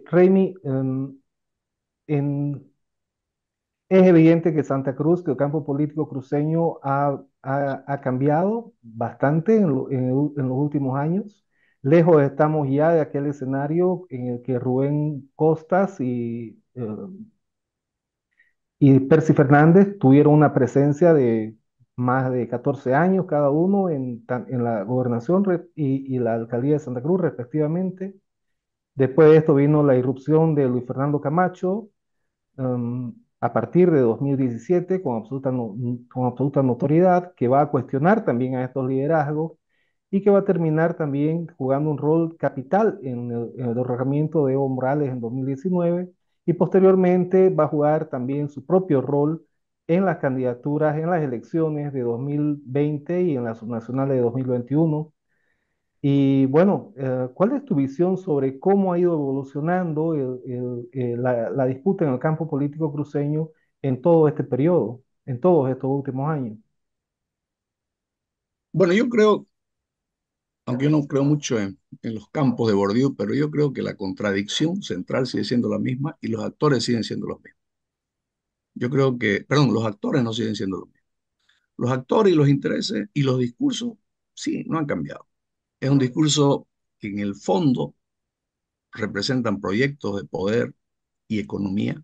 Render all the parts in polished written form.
Raimi, es evidente que Santa Cruz, que el campo político cruceño ha cambiado bastante en los últimos años. Lejos estamos ya de aquel escenario en el que Rubén Costas y Percy Fernández tuvieron una presencia de más de 14 años cada uno en la gobernación y la alcaldía de Santa Cruz, respectivamente. Después de esto vino la irrupción de Luis Fernando Camacho, a partir de 2017 con absoluta notoriedad, que va a cuestionar también a estos liderazgos y que va a terminar también jugando un rol capital en el derrocamiento de Evo Morales en 2019 y posteriormente va a jugar también su propio rol en las candidaturas, en las elecciones de 2020 y en las subnacionales de 2021. Y bueno, ¿cuál es tu visión sobre cómo ha ido evolucionando la disputa en el campo político cruceño en todo este periodo, en todos estos últimos años? Bueno, yo creo, aunque yo no creo mucho en los campos de Bourdieu, pero yo creo que la contradicción central sigue siendo la misma y los actores siguen siendo los mismos. Yo creo que, perdón, los actores no siguen siendo los mismos. Los actores y los intereses y los discursos, sí, no han cambiado. Es un discurso que en el fondo representan proyectos de poder y economía,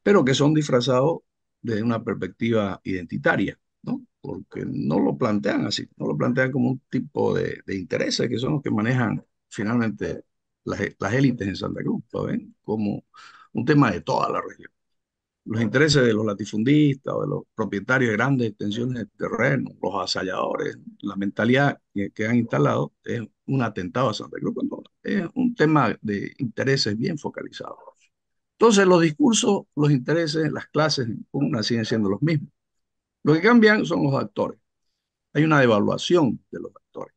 pero que son disfrazados desde una perspectiva identitaria, ¿no? Porque no lo plantean así, no lo plantean como un tipo de intereses que son los que manejan finalmente las élites en Santa Cruz, ¿lo ven? Como un tema de toda la región. Los intereses de los latifundistas o de los propietarios de grandes extensiones de terreno, los avasalladores, la mentalidad que han instalado es un atentado a Santa Cruz, cuando es un tema de intereses bien focalizados. Entonces, los discursos, los intereses, las clases en pugna siguen siendo los mismos. Lo que cambian son los actores. Hay una devaluación de los actores.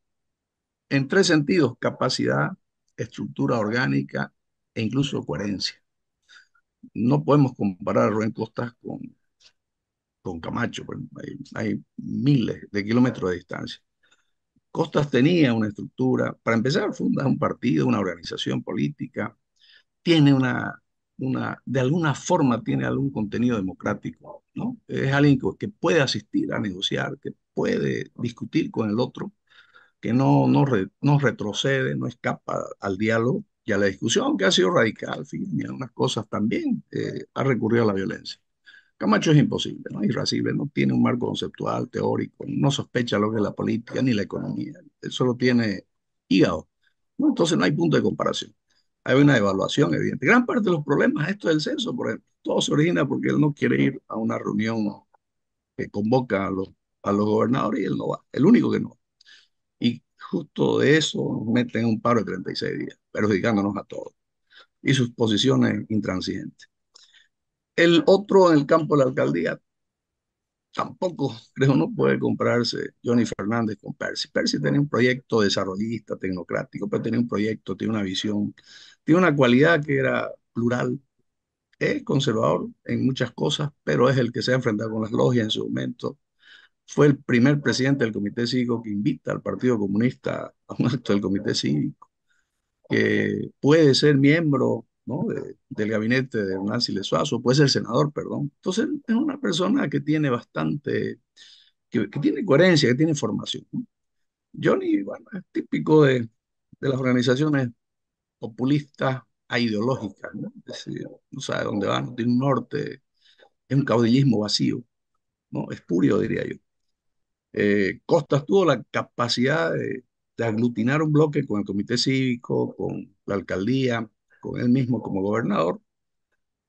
En tres sentidos: capacidad, estructura orgánica e incluso coherencia. No podemos comparar a Rubén Costas con Camacho, pues hay miles de kilómetros de distancia. Costas tenía una estructura, para empezar, funda un partido, una organización política, tiene de alguna forma tiene algún contenido democrático, ¿no? Es alguien que puede asistir a negociar, que puede discutir con el otro, que no retrocede, no escapa al diálogo y a la discusión, aunque ha sido radical, fíjense, en algunas cosas también ha recurrido a la violencia. Camacho es imposible, ¿no? Irascible, no tiene un marco conceptual, teórico, no sospecha lo que es la política ni la economía, él solo tiene hígado, ¿no? Entonces no hay punto de comparación. Hay una evaluación evidente. Gran parte de los problemas, esto del censo, por ejemplo, todo se origina porque él no quiere ir a una reunión que convoca a los gobernadores y él no va, el único que no va. Y justo de eso nos meten en un paro de 36 días, perjudicándonos a todos y sus posiciones intransigentes. El otro en el campo de la alcaldía tampoco, creo, no puede compararse Johnny Fernández con Percy. Percy tenía un proyecto desarrollista, tecnocrático, pero tenía un proyecto, tiene una visión, tiene una cualidad que era plural. Es conservador en muchas cosas, pero es el que se ha enfrentado con las logias en su momento. Fue el primer presidente del Comité Cívico que invita al Partido Comunista a un acto del Comité Cívico, que puede ser miembro, ¿no? Del gabinete de Nancy Lesuazo, puede ser senador, perdón. Entonces, es una persona que tiene bastante, que tiene coherencia, que tiene formación, ¿no? Johnny, bueno, es típico de las organizaciones populistas a ideológicas, ¿no? Es decir, no sabe dónde va, no tiene un norte, es un caudillismo vacío, ¿no? Espurio, diría yo. Costas tuvo la capacidad de aglutinar un bloque con el comité cívico, con la alcaldía, con él mismo como gobernador,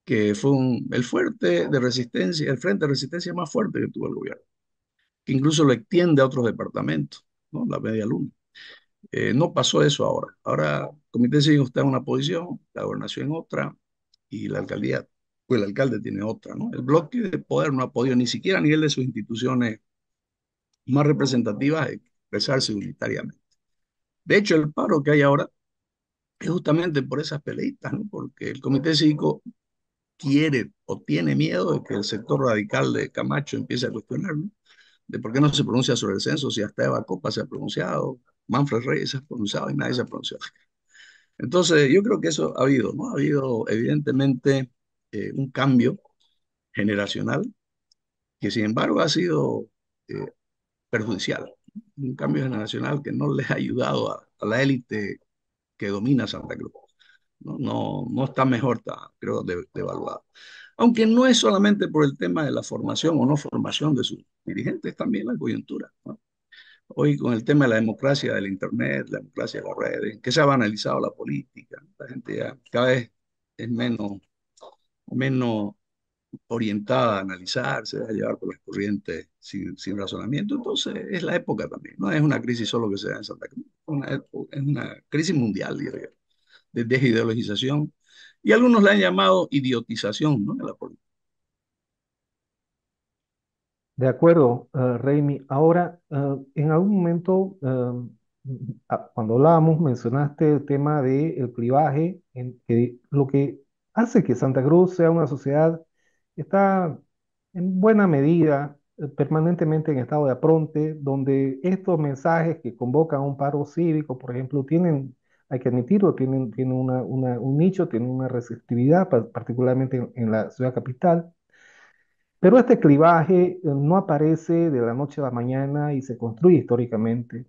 que fue el fuerte de resistencia, el frente de resistencia más fuerte que tuvo el gobierno, que incluso lo extiende a otros departamentos, ¿no? La media luna. No pasó eso ahora. Ahora el comité cívico está en una posición, la gobernación en otra, y la alcaldía, pues el alcalde tiene otra, ¿no? El bloque de poder no ha podido ni siquiera a nivel de sus instituciones más representativas expresarse unitariamente. De hecho, el paro que hay ahora es justamente por esas peleitas, ¿no? Porque el comité cívico quiere o tiene miedo de que el sector radical de Camacho empiece a cuestionar, ¿no? De por qué no se pronuncia sobre el censo si hasta Eva Copa se ha pronunciado, Manfred Reyes se ha pronunciado y nadie se ha pronunciado. Entonces, yo creo que eso ha habido, ¿no? Ha habido evidentemente un cambio generacional que sin embargo ha sido eh, perjudicial. Un cambio generacional que no les ha ayudado a la élite que domina Santa Cruz. No, no está mejor, está, creo, devaluado. Aunque no es solamente por el tema de la formación o no formación de sus dirigentes, también la coyuntura, ¿no? Hoy con el tema de la democracia del Internet, la democracia de las redes, que se ha banalizado la política, la gente ya cada vez es menos orientada a analizar, se deja llevar por las corrientes sin razonamiento. Entonces es la época también, no es una crisis solo que se da en Santa Cruz, es una crisis mundial, diría yo, de desideologización. Y algunos la han llamado idiotización, ¿no? De la política. De acuerdo, Raimi. Ahora, en algún momento, cuando hablábamos, mencionaste el tema del clivaje, en que lo que hace que Santa Cruz sea una sociedad que está en buena medida permanentemente en estado de apronte, donde estos mensajes que convocan a un paro cívico, por ejemplo, tienen, hay que admitirlo, tienen un nicho, tienen una receptividad, particularmente en la ciudad capital. Pero este clivaje no aparece de la noche a la mañana y se construye históricamente.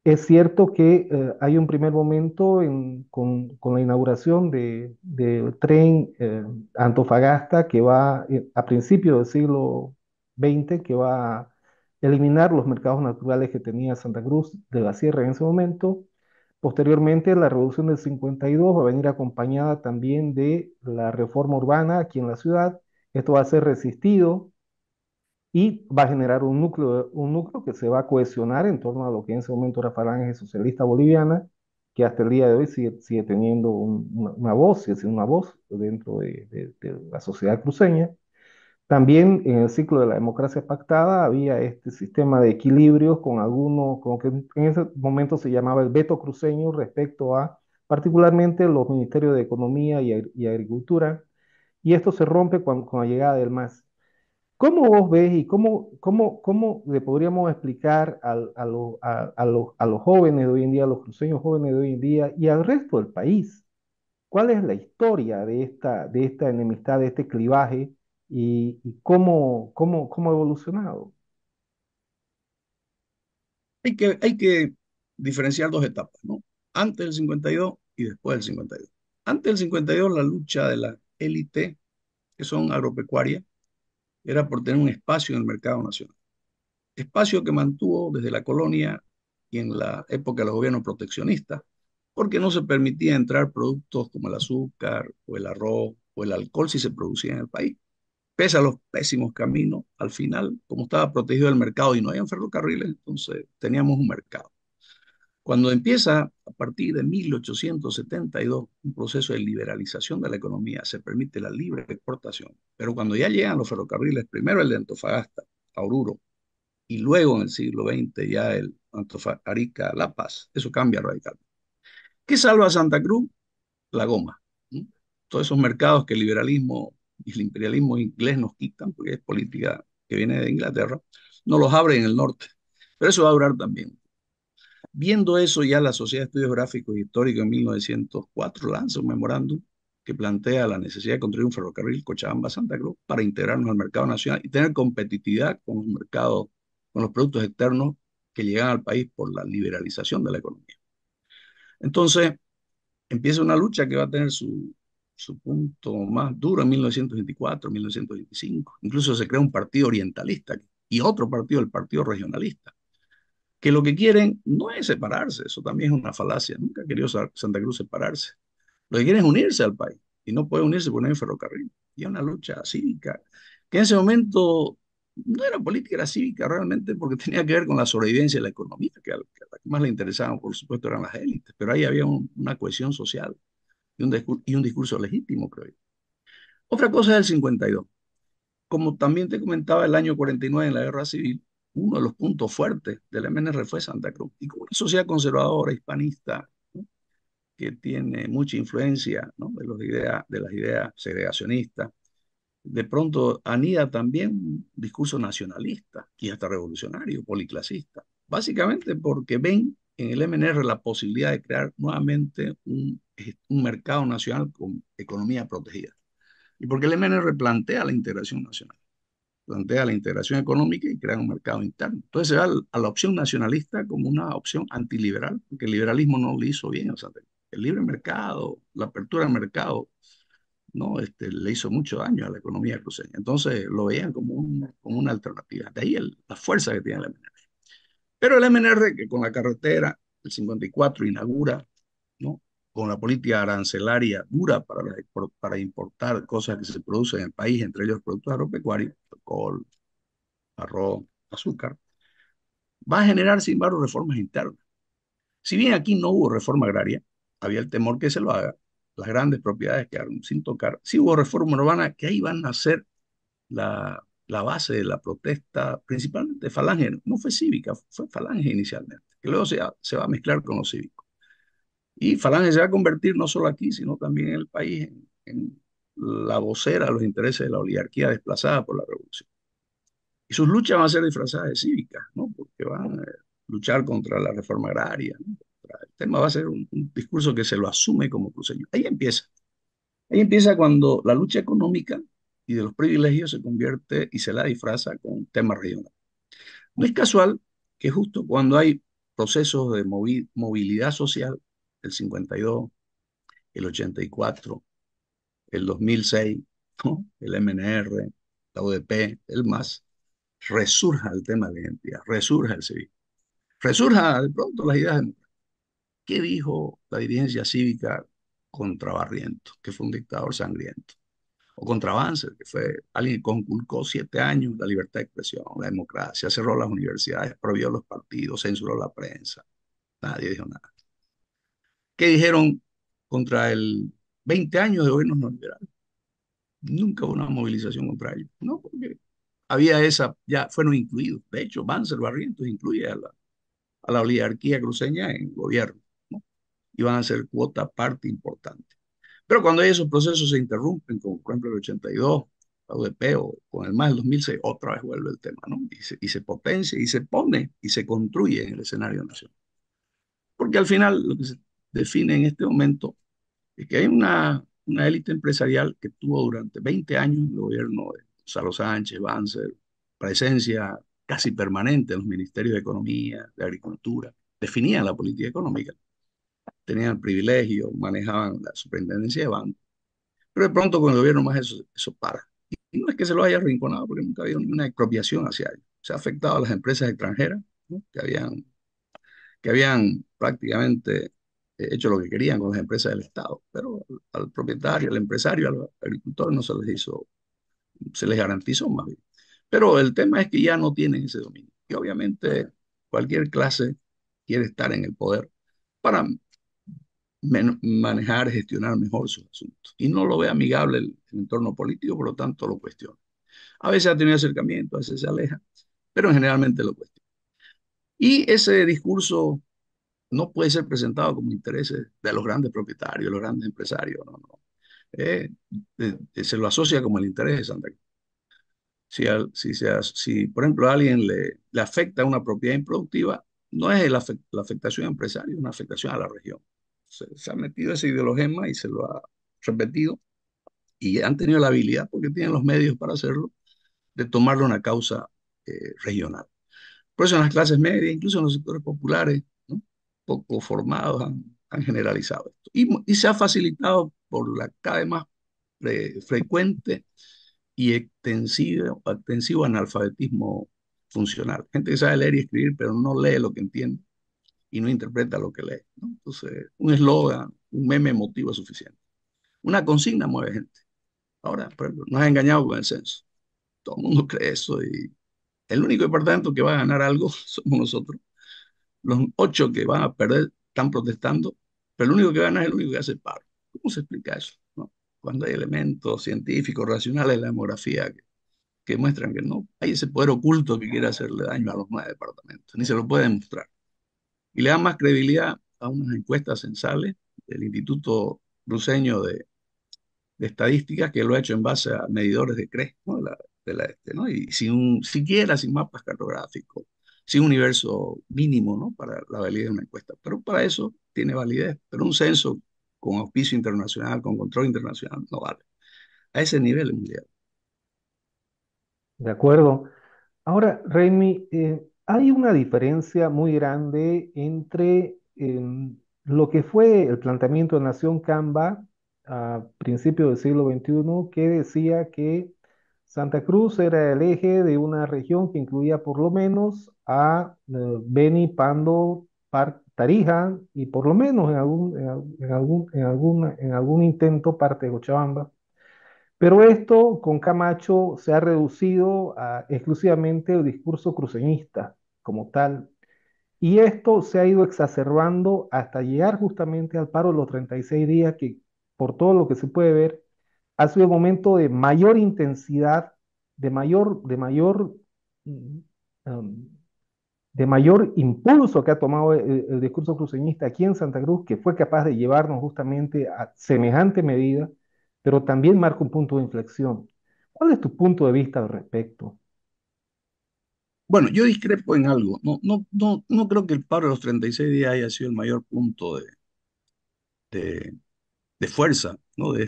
Es cierto que hay un primer momento con la inauguración del tren Antofagasta que va a principios del siglo XX, que va a eliminar los mercados naturales que tenía Santa Cruz de la Sierra en ese momento. Posteriormente, la Revolución del 52 va a venir acompañada también de la reforma urbana aquí en la ciudad. Esto va a ser resistido y va a generar un núcleo que se va a cohesionar en torno a lo que en ese momento era Falange Socialista Boliviana, que hasta el día de hoy sigue teniendo una voz, sigue siendo una voz dentro de la sociedad cruceña. También en el ciclo de la democracia pactada había este sistema de equilibrios con algunos, como que en ese momento se llamaba el veto cruceño respecto a particularmente los ministerios de Economía y Agricultura, y esto se rompe con la llegada del MAS. ¿Cómo vos ves y cómo le podríamos explicar a los jóvenes de hoy en día, a los cruceños jóvenes de hoy en día y al resto del país? ¿Cuál es la historia de esta enemistad, de este clivaje y cómo ha evolucionado? Hay que diferenciar dos etapas, ¿no? Antes del 52 y después del 52. Antes del 52, la lucha de la élite, que son agropecuarias, era por tener un espacio en el mercado nacional. Espacio que mantuvo desde la colonia y en la época de los gobiernos proteccionistas, porque no se permitía entrar productos como el azúcar o el arroz o el alcohol si se producía en el país. Pese a los pésimos caminos, al final, como estaba protegido el mercado y no había ferrocarriles, entonces teníamos un mercado. Cuando empieza a partir de 1872 un proceso de liberalización de la economía, se permite la libre exportación, pero cuando ya llegan los ferrocarriles, primero el de Antofagasta a Oruro y luego en el siglo XX ya el Arica-La Paz, eso cambia radicalmente. ¿Qué salva a Santa Cruz? La goma. ¿No? Todos esos mercados que el liberalismo y el imperialismo inglés nos quitan, porque es política que viene de Inglaterra, no los abre en el norte. Pero eso va a durar también. Viendo eso, ya la Sociedad de Estudios Gráficos y Históricos en 1904 lanza un memorándum que plantea la necesidad de construir un ferrocarril Cochabamba-Santa Cruz para integrarnos al mercado nacional y tener competitividad con los mercados, con los productos externos que llegan al país por la liberalización de la economía. Entonces, empieza una lucha que va a tener su punto más duro en 1924, 1925. Incluso se crea un partido orientalista y otro partido, el Partido Regionalista, que lo que quieren no es separarse, eso también es una falacia, nunca ha querido Santa Cruz separarse. Lo que quieren es unirse al país y no puede unirse porque no hay ferrocarril. Y es una lucha cívica que en ese momento no era política, era cívica realmente porque tenía que ver con la sobrevivencia de la economía, que a la que más le interesaban, por supuesto, eran las élites, pero ahí había una cohesión social y un discurso legítimo, creo yo. Otra cosa es el 52. Como también te comentaba, el año 49 en la Guerra Civil, uno de los puntos fuertes del MNR fue Santa Cruz. Y como una sociedad conservadora, hispanista, ¿no? Que tiene mucha influencia, ¿no? De las ideas segregacionistas, de pronto anida también un discurso nacionalista y hasta revolucionario, policlasista. Básicamente porque ven en el MNR la posibilidad de crear nuevamente un mercado nacional con economía protegida. Y porque el MNR plantea la integración nacional, plantea la integración económica y crea un mercado interno. Entonces se va a la opción nacionalista como una opción antiliberal, porque el liberalismo no le hizo bien. O sea, el libre mercado, la apertura al mercado, no, le hizo mucho daño a la economía cruceña. Entonces lo veían como una alternativa. De ahí la fuerza que tiene el MNR. Pero el MNR, que con la carretera, el 54 inaugura, ¿no? Con la política arancelaria dura para importar cosas que se producen en el país, entre ellos productos agropecuarios, alcohol, arroz, azúcar, va a generar, sin embargo, reformas internas. Si bien aquí no hubo reforma agraria, había el temor que se lo haga, las grandes propiedades quedaron sin tocar. Sí hubo reforma urbana, que ahí van a ser la base de la protesta, principalmente Falange, no fue cívica, fue Falange inicialmente, que luego se va a mezclar con los cívicos. Y Falange se va a convertir no solo aquí, sino también en el país, en la vocera de los intereses de la oligarquía desplazada por la revolución. Y sus luchas van a ser disfrazadas de cívicas, ¿no? Porque van a luchar contra la reforma agraria, ¿no? El tema va a ser un discurso que se lo asume como cruceño. Ahí empieza. Ahí empieza cuando la lucha económica y de los privilegios se convierte y se la disfraza con temas regionales. No es casual que justo cuando hay procesos de movilidad social, el 52, el 84, el 2006, ¿no? El MNR, la UDP, el MAS, resurja el tema de la identidad, resurja el civismo, resurja de pronto las ideas de ¿qué dijo la dirigencia cívica contra Barrientos, que fue un dictador sangriento? O contra Banzer, que fue alguien que conculcó 7 años la libertad de expresión, la democracia, cerró las universidades, prohibió los partidos, censuró la prensa. Nadie dijo nada. ¿Qué dijeron contra el 20 años de gobiernos no liberales? Nunca hubo una movilización contra ellos, ¿no? Porque había esa, ya fueron incluidos. De hecho, Banzer Barrientos incluye a la oligarquía cruceña en el gobierno, ¿no? Y van a ser cuota parte importante. Pero cuando esos procesos se interrumpen, como por ejemplo el 82, la UDP o con el MAS del 2006, otra vez vuelve el tema, ¿no? Y se potencia y se pone y se construye en el escenario nacional. Porque al final lo que se define en este momento es que hay una élite empresarial que tuvo durante 20 años el gobierno de Gonzalo Sánchez, Banzer, presencia casi permanente en los ministerios de Economía, de Agricultura, definían la política económica, tenían el privilegio, manejaban la superintendencia de bancos. Pero de pronto con el gobierno más eso para. Y no es que se lo haya arrinconado, porque nunca ha habido ninguna expropiación hacia ellos. Se ha afectado a las empresas extranjeras, ¿no? que habían prácticamente hecho lo que querían con las empresas del Estado, pero al propietario, al empresario, al agricultor no se les hizo, se les garantizó más bien. Pero el tema es que ya no tienen ese dominio. Y obviamente cualquier clase quiere estar en el poder para manejar, gestionar mejor sus asuntos. Y no lo ve amigable el entorno político, por lo tanto lo cuestiona. A veces ha tenido acercamiento, a veces se aleja, pero generalmente lo cuestiona. Y ese discurso no puede ser presentado como intereses de los grandes propietarios, de los grandes empresarios, no, no. Se lo asocia como el interés de Santa Cruz. Si, por ejemplo, a alguien le afecta una propiedad improductiva, no es la afectación empresaria, es una afectación a la región. Se ha metido ese ideologema y se lo ha repetido y han tenido la habilidad, porque tienen los medios para hacerlo, de tomarle una causa regional. Por eso en las clases medias, incluso en los sectores populares, ¿no? Poco formados, han generalizado esto. Y se ha facilitado por la cada vez más frecuente y extensivo analfabetismo funcional. Gente que sabe leer y escribir, pero no lee lo que entiende y no interpreta lo que lee, ¿no? Entonces, un eslogan, un meme emotivo es suficiente. Una consigna mueve gente. Ahora, por ejemplo, nos ha engañado con el censo. Todo el mundo cree eso y el único departamento que va a ganar algo somos nosotros. Los 8 que van a perder están protestando, pero el único que gana es el único que hace paro. ¿Cómo se explica eso, no? Cuando hay elementos científicos, racionales en la demografía que muestran que no hay ese poder oculto que quiere hacerle daño a los 9 departamentos, ni se lo puede demostrar. Y le da más credibilidad a unas encuestas censales del Instituto Cruceño de Estadísticas, que lo ha hecho en base a medidores de CRE, ¿no? ¿no? Y siquiera sin mapas cartográficos, sin un universo mínimo, ¿no? Para la validez de una encuesta. Pero para eso tiene validez. Pero un censo con auspicio internacional, con control internacional, no vale. A ese nivel es mundial. ¿De acuerdo? Ahora, Remy, hay una diferencia muy grande entre lo que fue el planteamiento de Nación Camba a principios del siglo XXI, que decía que Santa Cruz era el eje de una región que incluía por lo menos a Beni, Pando, Tarija y por lo menos en algún intento parte de Cochabamba. Pero esto con Camacho se ha reducido a exclusivamente el discurso cruceñista como tal. Y esto se ha ido exacerbando hasta llegar justamente al paro de los 36 días, que por todo lo que se puede ver, ha sido el momento de mayor intensidad, mm, um, de mayor impulso que ha tomado el discurso cruceñista aquí en Santa Cruz, que fue capaz de llevarnos justamente a semejante medida, pero también marca un punto de inflexión. ¿Cuál es tu punto de vista al respecto? Bueno, yo discrepo en algo. No creo que el paro de los 36 días haya sido el mayor punto de, de fuerza, ¿no? De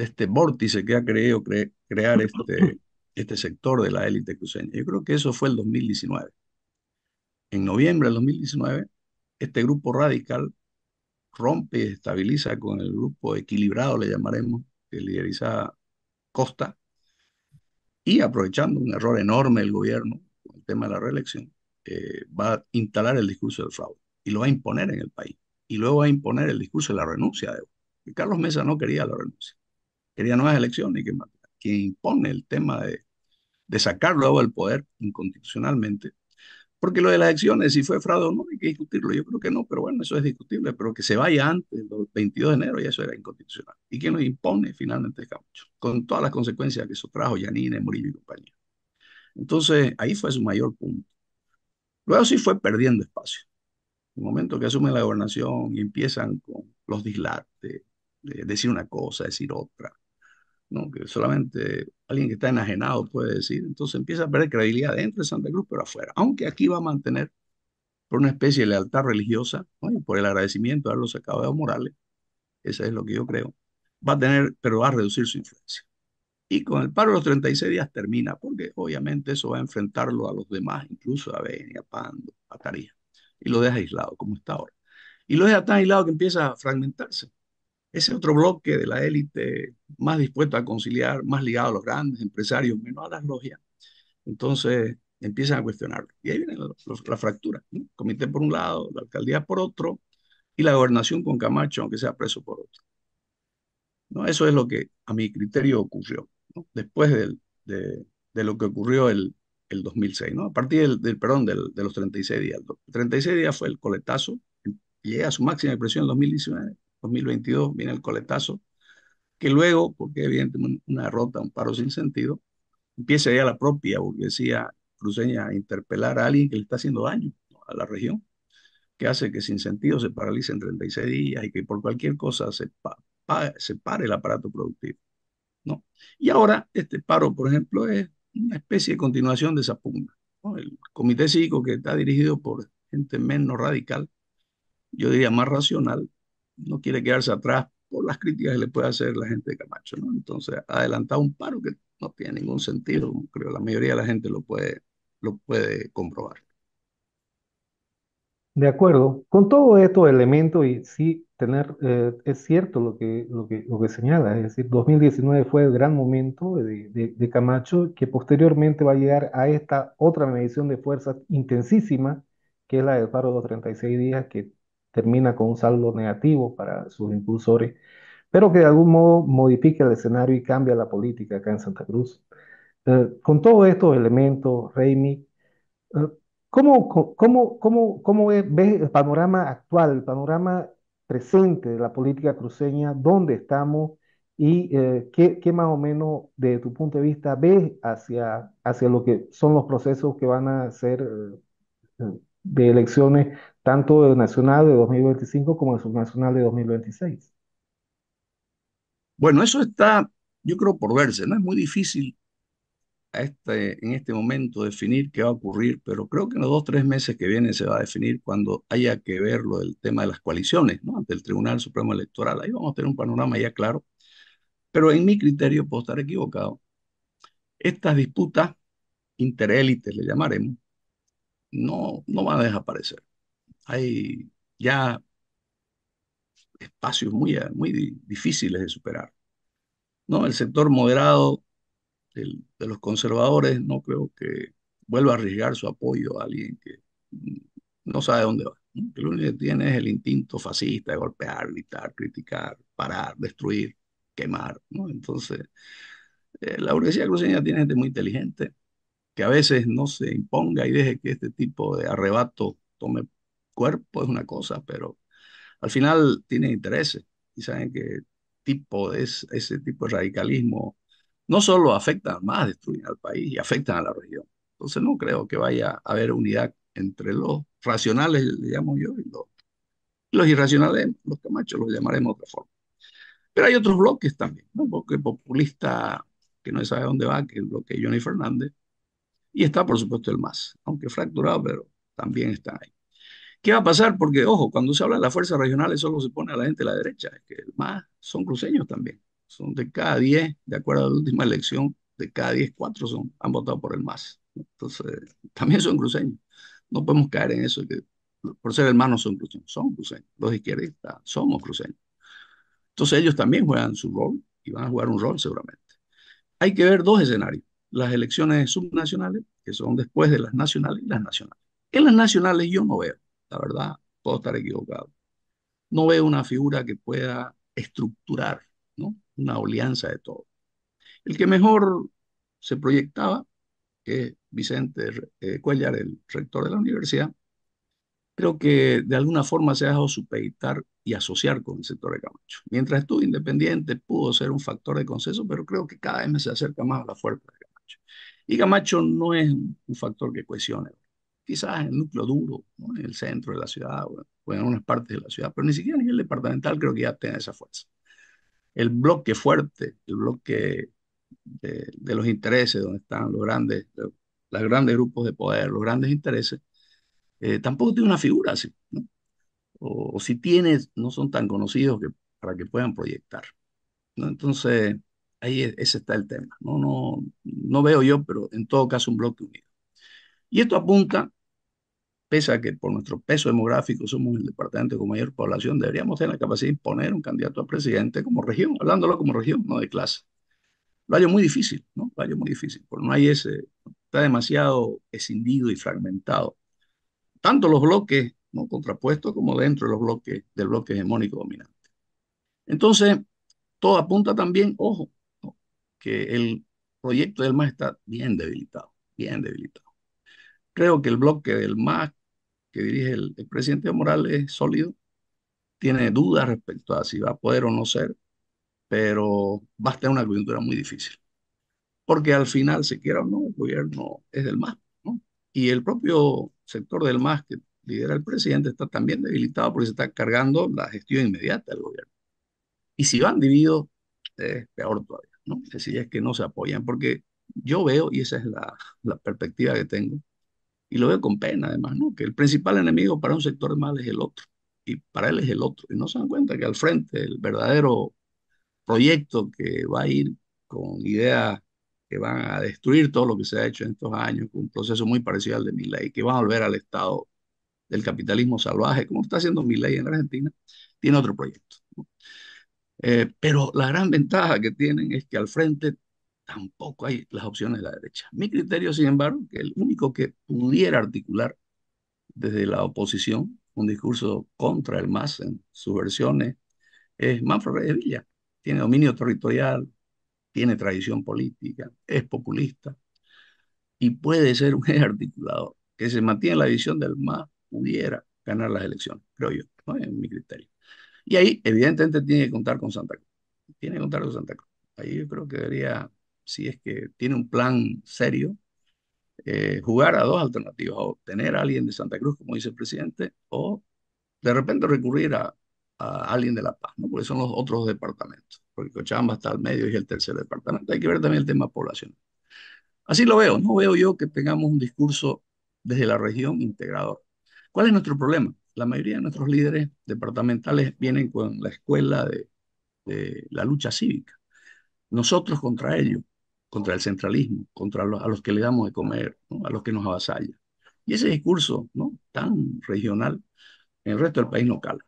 este vórtice que ha creído crear este sector de la élite cruceña. Yo creo que eso fue el 2019. En noviembre del 2019, este grupo radical rompe y estabiliza con el grupo equilibrado, le llamaremos, que lideriza Costa, y aprovechando un error enorme del gobierno con el tema de la reelección, va a instalar el discurso del fraude y lo va a imponer en el país. Y luego va a imponer el discurso de la renuncia de Evo. Y Carlos Mesa no quería la renuncia, quería nuevas elecciones y quien impone el tema de sacarlo a Evo del poder inconstitucionalmente. Porque lo de las elecciones, si fue fraude o no, hay que discutirlo. Yo creo que no, pero bueno, eso es discutible. Pero que se vaya antes del 22 de enero, ya eso era inconstitucional. ¿Y quién lo impone finalmente es Camacho? Con todas las consecuencias que eso trajo, Yanine, Murillo y compañía. Entonces, ahí fue su mayor punto. Luego sí fue perdiendo espacio. En el momento que asumen la gobernación y empiezan con los dislates, de decir una cosa, decir otra, ¿no? Que solamente alguien que está enajenado puede decir. Entonces empieza a perder credibilidad dentro de Santa Cruz, pero afuera. Aunque aquí va a mantener por una especie de lealtad religiosa, ¿no? Y por el agradecimiento de haberlo sacado de Evo Morales, eso es lo que yo creo, va a tener, pero va a reducir su influencia. Y con el paro de los 36 días termina, porque obviamente eso va a enfrentarlo a los demás, incluso a Beni, a Pando, a Tarija, y lo deja aislado, como está ahora. Y lo deja tan aislado que empieza a fragmentarse. Ese otro bloque de la élite más dispuesto a conciliar, más ligado a los grandes empresarios, menos a las logias, entonces empiezan a cuestionarlo. Y ahí viene la fractura, ¿no? Comité por un lado, la alcaldía por otro, y la gobernación con Camacho, aunque sea preso por otro. ¿No? Eso es lo que a mi criterio ocurrió, ¿no? Después de lo que ocurrió el 2006, ¿no? A partir perdón, de los 36 días. 36 días fue el coletazo, llega a su máxima expresión en 2019, 2022 viene el coletazo, que luego, porque evidentemente una derrota, un paro sin sentido, empieza ya la propia burguesía cruceña a interpelar a alguien que le está haciendo daño, ¿no? A la región, que hace que sin sentido se paralice en 36 días y que por cualquier cosa se pare el aparato productivo, ¿no? Y ahora este paro, por ejemplo, es una especie de continuación de esa pugna, ¿no? El comité cívico, que está dirigido por gente menos radical, yo diría más racional, no quiere quedarse atrás por las críticas que le puede hacer la gente de Camacho, ¿no? Entonces, ha adelantado un paro que no tiene ningún sentido, creo la mayoría de la gente lo puede comprobar. De acuerdo, con todos estos elementos y sí tener, es cierto lo que señala, es decir, 2019 fue el gran momento de Camacho, que posteriormente va a llegar a esta otra medición de fuerzas intensísima, que es la del paro de los 36 días, que termina con un saldo negativo para sus impulsores, pero que de algún modo modifica el escenario y cambia la política acá en Santa Cruz. Con todos estos elementos, Raimi, eh, ves el panorama actual, el panorama presente de la política cruceña? ¿Dónde estamos? ¿Y qué más o menos, desde tu punto de vista, ves hacia lo que son los procesos que van a ser de elecciones, tanto de nacional de 2025 como de subnacional de 2026? Bueno, eso está, yo creo, por verse, ¿no? Es muy difícil en este momento definir qué va a ocurrir, pero creo que en los 2, 3 meses que vienen se va a definir cuando haya que ver lo del tema de las coaliciones, ¿no? Ante el Tribunal Supremo Electoral. Ahí vamos a tener un panorama ya claro, pero en mi criterio, puedo estar equivocado, estas disputas interélites, le llamaremos, no van a desaparecer. Hay ya espacios muy difíciles de superar, ¿no? El sector moderado de los conservadores no creo que vuelva a arriesgar su apoyo a alguien que mm, no sabe dónde va, ¿no? Que lo único que tiene es el instinto fascista de golpear, gritar, criticar, parar, destruir, quemar, ¿no? Entonces, la burguesía cruceña tiene gente muy inteligente que a veces no se imponga y deje que este tipo de arrebato tome cuerpo es una cosa, pero al final tienen intereses y saben que ese tipo de radicalismo no solo afecta más, destruyen al país y afectan a la región. Entonces no creo que vaya a haber unidad entre los racionales, le llamo yo, y los irracionales, los camachos los llamaremos de otra forma. Pero hay otros bloques también, ¿no? Un bloque populista que no se sabe dónde va, que es el bloque de Johnny Fernández, y está por supuesto el MAS, aunque fracturado, pero también está ahí. ¿Qué va a pasar? Porque, ojo, cuando se habla de las fuerzas regionales solo se pone a la gente de la derecha, es que más son cruceños también. Son de cada 10, de acuerdo a la última elección, de cada 10 4 han votado por el MAS. Entonces, también son cruceños. No podemos caer en eso, que por ser el MAS no son cruceños. Los izquierdistas somos cruceños. Entonces ellos también juegan su rol y van a jugar un rol seguramente. Hay que ver dos escenarios: las elecciones subnacionales, que son después de las nacionales, y las nacionales. En las nacionales yo no veo, la verdad, puedo estar equivocado, no veo una figura que pueda estructurar, ¿no? Una alianza de todo. El que mejor se proyectaba, que es Vicente Cuellar, el rector de la universidad, creo que de alguna forma se ha dejado supeditar y asociar con el sector de Camacho. Mientras estuvo independiente, pudo ser un factor de consenso, pero creo que cada vez se acerca más a la fuerza de Camacho. Y Camacho no es un factor que cohesione. Quizás en el núcleo duro, ¿no? En el centro de la ciudad o en algunas partes de la ciudad, pero ni siquiera a nivel departamental creo que ya tenga esa fuerza. El bloque fuerte, el bloque de los intereses, donde están los grandes grupos de poder, los grandes intereses, tampoco tiene una figura así, ¿no? O si tienes, no son tan conocidos para que puedan proyectar, ¿no? Entonces, ese está el tema, ¿no? No veo yo, pero en todo caso un bloque unido. Y esto apunta, pese a que por nuestro peso demográfico somos el departamento con mayor población, deberíamos tener la capacidad de imponer un candidato a presidente como región, hablándolo como región, no de clase. Lo hallo muy difícil, ¿no? Lo hallo muy difícil, porque no hay está demasiado escindido y fragmentado. Tanto los bloques, ¿no? Contrapuestos como dentro de los bloques del bloque hegemónico dominante. Entonces, todo apunta también, ojo, ¿no? Que el proyecto del MAS está bien debilitado, bien debilitado. Creo que el bloque del MAS que dirige el presidente Morales es sólido, tiene dudas respecto a si va a poder o no ser, pero va a estar en una coyuntura muy difícil, porque al final, se quiera o no, el gobierno es del MAS, ¿no? Y el propio sector del MAS que lidera el presidente está también debilitado porque se está cargando la gestión inmediata del gobierno. Y si van divididos, es peor todavía, ¿no? Es decir, es que no se apoyan, porque yo veo, y esa es la perspectiva que tengo, y lo veo con pena además, ¿no? Que el principal enemigo para un sector mal es el otro, y para él es el otro, y no se dan cuenta que al frente el verdadero proyecto que va a ir con ideas que van a destruir todo lo que se ha hecho en estos años, con un proceso muy parecido al de Milei, que va a volver al estado del capitalismo salvaje, como está haciendo Milei en Argentina, tiene otro proyecto. Pero la gran ventaja que tienen es que al frente tampoco hay las opciones de la derecha. Mi criterio, sin embargo, que el único que pudiera articular desde la oposición un discurso contra el MAS en sus versiones es Manfred Reyes Villa. Tiene dominio territorial, tiene tradición política, es populista y puede ser un eje articulador que se mantiene la visión del MAS, pudiera ganar las elecciones, creo yo, ¿no? En mi criterio. Y ahí, evidentemente, tiene que contar con Santa Cruz. Tiene que contar con Santa Cruz. Ahí yo creo que debería, si es que tiene un plan serio, jugar a dos alternativas: o tener a alguien de Santa Cruz, como dice el presidente, o de repente recurrir a alguien de La Paz, ¿no? Porque son los otros departamentos. Porque Cochabamba está al medio y es el tercer departamento. Hay que ver también el tema poblacional. Así lo veo, no veo yo que tengamos un discurso desde la región integrador. ¿Cuál es nuestro problema? La mayoría de nuestros líderes departamentales vienen con la escuela de la lucha cívica. Nosotros contra ellos, contra el centralismo, contra a los que le damos de comer, ¿no? A los que nos avasallan. Y ese discurso, ¿no? Tan regional en el resto del país no cala.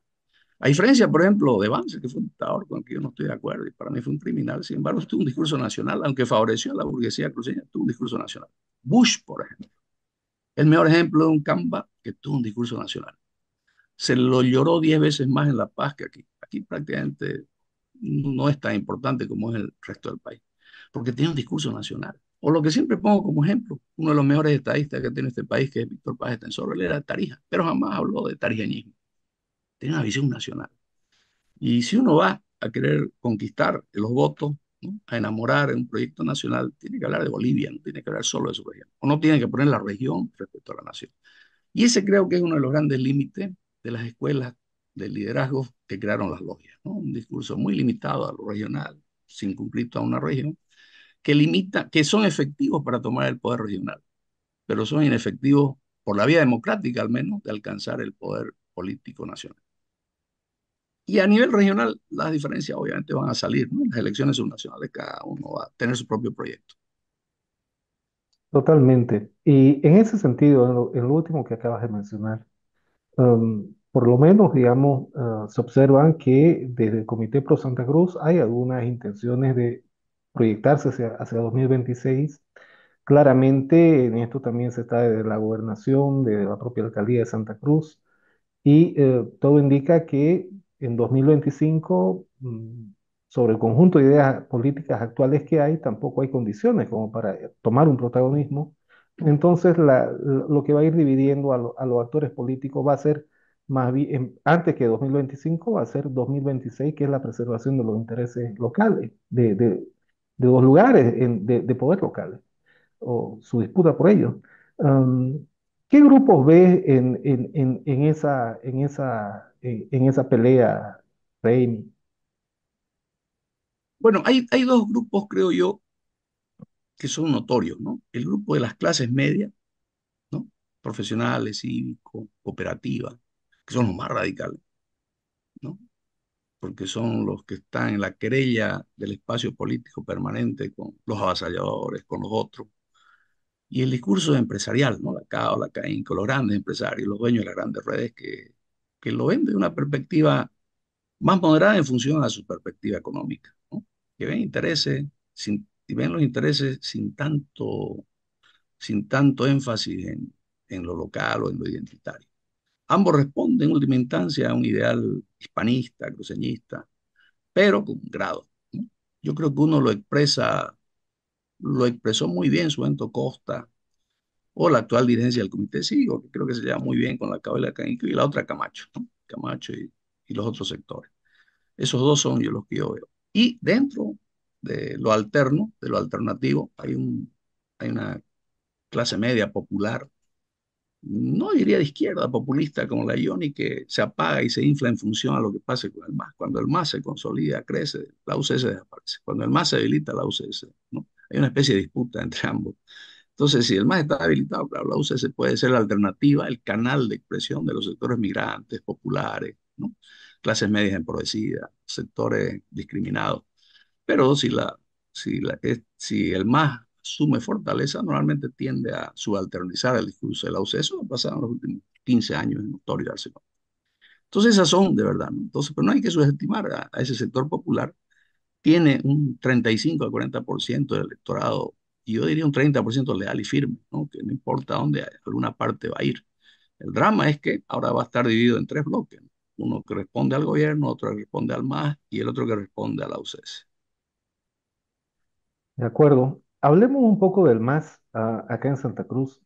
A diferencia, por ejemplo, de Vance, que fue un dictador con el que yo no estoy de acuerdo y para mí fue un criminal, sin embargo, tuvo un discurso nacional, aunque favoreció a la burguesía cruceña, tuvo un discurso nacional. Bush, por ejemplo, el mejor ejemplo de un Camba que tuvo un discurso nacional. Se lo lloró 10 veces más en La Paz que aquí. Aquí prácticamente no es tan importante como es el resto del país, porque tiene un discurso nacional. O lo que siempre pongo como ejemplo, uno de los mejores estadistas que tiene este país, que es Víctor Paz Estenssoro, él era de Tarija, pero jamás habló de tarijeñismo. Tiene una visión nacional. Y si uno va a querer conquistar los votos, ¿no? A enamorar en un proyecto nacional, tiene que hablar de Bolivia, no tiene que hablar solo de su región. O no tiene que poner la región respecto a la nación. Y ese creo que es uno de los grandes límites de las escuelas de liderazgo que crearon las logias, ¿no? Un discurso muy limitado a lo regional, sin cumplir toda una región, que limita, que son efectivos para tomar el poder regional, pero son inefectivos por la vía democrática al menos de alcanzar el poder político nacional. Y a nivel regional, las diferencias obviamente van a salir, ¿no? En las elecciones subnacionales cada uno va a tener su propio proyecto. Totalmente. Y en ese sentido, en lo último que acabas de mencionar, por lo menos, digamos, se observan que desde el Comité Pro Santa Cruz hay algunas intenciones de proyectarse hacia 2026. Claramente, en esto también se está desde la gobernación, de la propia alcaldía de Santa Cruz, y todo indica que en 2025, sobre el conjunto de ideas políticas actuales que hay, tampoco hay condiciones como para tomar un protagonismo. Entonces, lo que va a ir dividiendo a los actores políticos va a ser más bien, antes que 2025, va a ser 2026, que es la preservación de los intereses locales, de los lugares de poder locales o su disputa por ellos. Um, ¿Qué grupos ves en esa pelea, Raimi? Bueno, hay dos grupos, creo yo, que son notorios, ¿no? El grupo de las clases medias, ¿no? Profesionales, cívicos, cooperativas, que son los más radicales, ¿no? Porque son los que están en la querella del espacio político permanente con los avasalladores, con los otros. Y el discurso empresarial, ¿no? La CAO, la CAINCO, los grandes empresarios, los dueños de las grandes redes que lo ven de una perspectiva más moderada en función a su perspectiva económica, ¿no? Que ven intereses y ven los intereses sin tanto énfasis en lo local o en lo identitario. Ambos responden en última instancia a un ideal hispanista, cruceñista, pero con grado, ¿no? Yo creo que uno lo expresó muy bien Suento Costa o la actual dirigencia del Comité Sigo, que creo que se lleva muy bien con la Cabela Cañico y la otra Camacho, ¿no? Camacho y los otros sectores. Esos dos son yo los que yo veo. Y dentro de lo alterno, de lo alternativo, hay una clase media popular, no diría de izquierda, populista como la Ioni, que se apaga y se infla en función a lo que pase con el MAS. Cuando el MAS se consolida, crece, la UCS desaparece. Cuando el MAS se debilita, la UCS, ¿no? Hay una especie de disputa entre ambos. Entonces, si el MAS está habilitado, claro, la UCS puede ser la alternativa, el canal de expresión de los sectores migrantes, populares, ¿no? Clases medias empobrecidas, sectores discriminados. Pero si el MAS asume fortaleza, normalmente tiende a subalternizar el discurso de la UCS. Eso ha pasado en los últimos 15 años, es notorio darse cuenta. Entonces, esas son de verdad, ¿no? Entonces, pero no hay que subestimar a ese sector popular. Tiene un 35 al 40% del electorado, y yo diría un 30% leal y firme, ¿no? Que no importa dónde alguna parte va a ir. El drama es que ahora va a estar dividido en tres bloques, ¿no? Uno que responde al gobierno, otro que responde al MAS y el otro que responde a la UCS. De acuerdo. Hablemos un poco del MAS acá en Santa Cruz.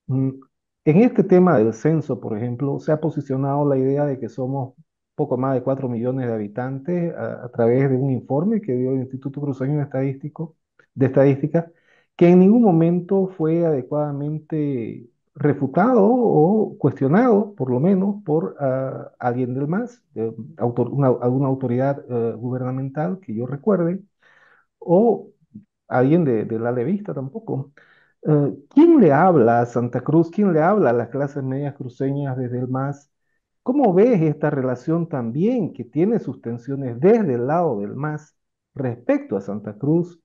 Mm, En este tema del censo, por ejemplo, se ha posicionado la idea de que somos poco más de 4 millones de habitantes a través de un informe que dio el Instituto Cruceño de Estadística, que en ningún momento fue adecuadamente refutado o cuestionado, por lo menos, por alguien del MAS, alguna autoridad gubernamental que yo recuerde, o alguien de la Levista tampoco. ¿Quién le habla a Santa Cruz? ¿Quién le habla a las clases medias cruceñas desde el MAS? ¿Cómo ves esta relación también que tiene sus tensiones desde el lado del MAS respecto a Santa Cruz?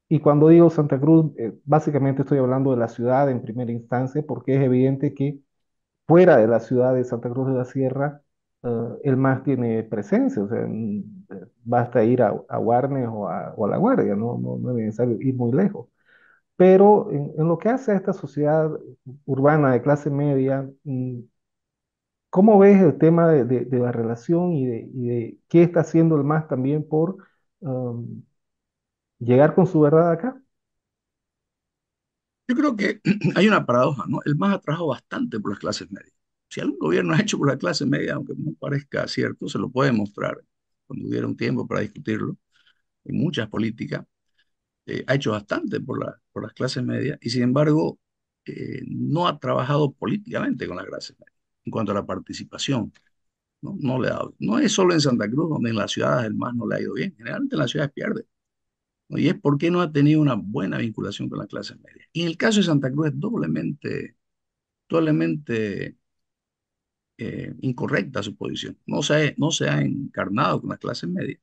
Y cuando digo Santa Cruz, básicamente estoy hablando de la ciudad en primera instancia, porque es evidente que fuera de la ciudad de Santa Cruz de la Sierra, el MAS tiene presencia, o sea, basta ir a Guarnes o a La Guardia, no es necesario ir muy lejos. Pero en lo que hace a esta sociedad urbana de clase media, ¿cómo ves el tema de la relación y de qué está haciendo el MAS también por um, llegar con su verdad acá? Yo creo que hay una paradoja, ¿no? El MAS ha trabajado bastante por las clases medias. Si algún gobierno ha hecho por la clase media, aunque no parezca cierto, se lo puede mostrar cuando hubiera un tiempo para discutirlo, en muchas políticas, ha hecho bastante por por las clases medias y sin embargo no ha trabajado políticamente con las clases medias en cuanto a la participación. No, no le ha dado. No es solo en Santa Cruz, donde en las ciudades el MAS no le ha ido bien. Generalmente en las ciudades pierde, ¿no? Y es porque no ha tenido una buena vinculación con las clases medias. Y en el caso de Santa Cruz es doblemente incorrecta su posición. No se ha encarnado con las clases medias,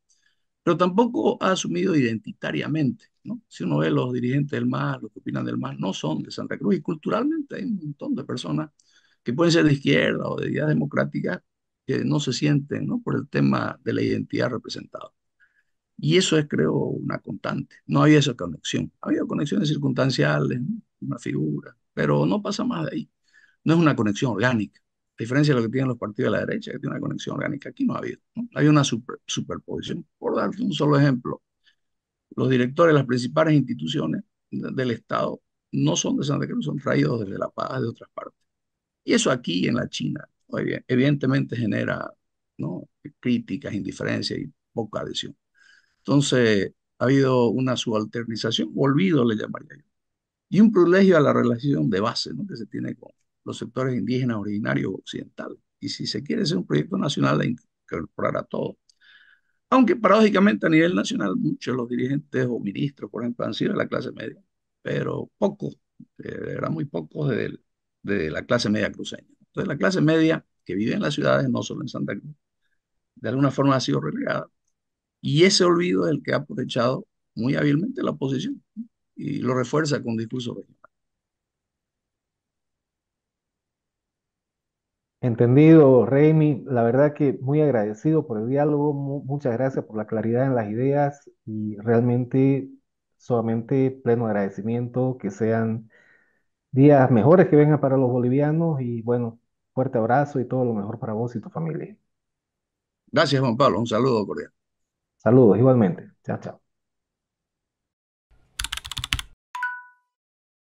pero tampoco ha asumido identitariamente, ¿no? Si uno ve los dirigentes del MAS, los que opinan del MAS, no son de Santa Cruz y culturalmente hay un montón de personas que pueden ser de izquierda o de ideas democráticas que no se sienten, ¿no? Por el tema de la identidad representada. Y eso es, creo, una constante. No había esa conexión. Había conexiones circunstanciales, ¿no? Una figura, pero no pasa más de ahí. No es una conexión orgánica. A diferencia de lo que tienen los partidos de la derecha, que tienen una conexión orgánica, aquí no ha habido, ¿no? Hay una superposición. Por darte un solo ejemplo, los directores de las principales instituciones del Estado no son de Santa Cruz, son traídos desde La Paz, de otras partes. Y eso aquí en la China, oye, evidentemente genera, ¿no? Críticas, indiferencia y poca adhesión. Entonces, ha habido una subalternización, olvido le llamaría yo, y un privilegio a la relación de base, ¿no? Que se tiene con los sectores indígenas originarios occidentales. Y si se quiere hacer un proyecto nacional, de incorporar a todos. Aunque paradójicamente a nivel nacional muchos de los dirigentes o ministros, por ejemplo, han sido de la clase media, pero pocos, eran muy pocos de la clase media cruceña. Entonces, la clase media que vive en las ciudades, no solo en Santa Cruz, de alguna forma ha sido relegada. Y ese olvido es el que ha aprovechado muy hábilmente la oposición, ¿no? Y lo refuerza con discursos regionales. Entendido, Raimi. La verdad que muy agradecido por el diálogo. Muchas gracias por la claridad en las ideas y realmente solamente pleno agradecimiento. Que sean días mejores que vengan para los bolivianos y bueno, fuerte abrazo y todo lo mejor para vos y tu familia. Gracias, Juan Pablo. Un saludo cordial. Saludos igualmente. Chao, chao.